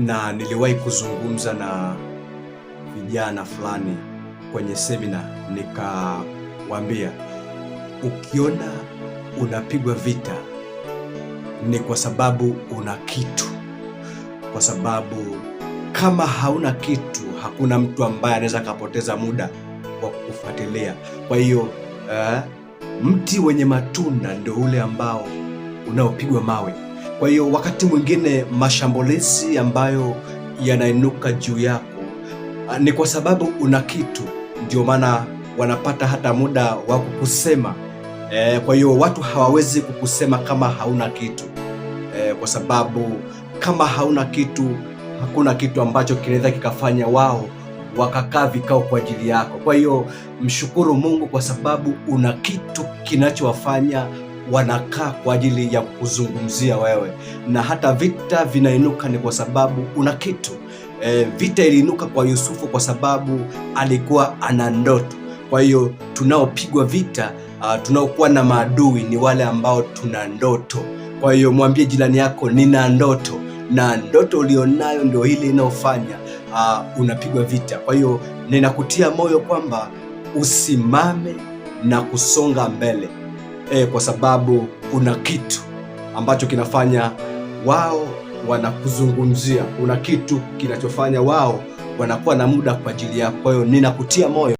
na niliwahi kuzungumza na vijana fulani kwenye semina, nikawaambia ukiona unapigwa vita ni kwa sababu una kitu, kwa sababu kama hauna kitu hakuna mtu ambaye anaweza kapoteza muda wa kukufuatilia. Kwa hiyo mti wenye matunda ndio ule ambao unaopigwa mawe. Kwa hiyo wakati mwingine mashambulizi ambayo yanainuka juu yako ni kwa sababu una kitu, ndio maana wanapata hata muda wa kukusema. Kwa hiyo watu hawawezi kukusema kama hauna kitu, kwa sababu kama hauna kitu, hakuna kitu ambacho kinaweza kikafanya wao wakakaa vikao kwa ajili yako. Kwa hiyo mshukuru Mungu kwa sababu una kitu kinachowafanya wanakaa kwa ajili ya kukuzungumzia wewe, na hata vita vinainuka ni kwa sababu una kitu. Vita iliinuka kwa Yusufu kwa sababu alikuwa ana ndoto. Kwa hiyo tunaopigwa vita, tunaokuwa na maadui ni wale ambao tuna ndoto. Kwa hiyo mwambie jirani yako, nina ndoto, na ndoto ulionayo ndio ile inayofanya unapigwa vita. Kwa hiyo ninakutia moyo kwamba usimame na kusonga mbele, kwa sababu una kitu ambacho kinafanya wao wanakuzungumzia. Una kitu kinachofanya wao wanakuwa na muda kwa ajili yako. Kwa hiyo ninakutia moyo.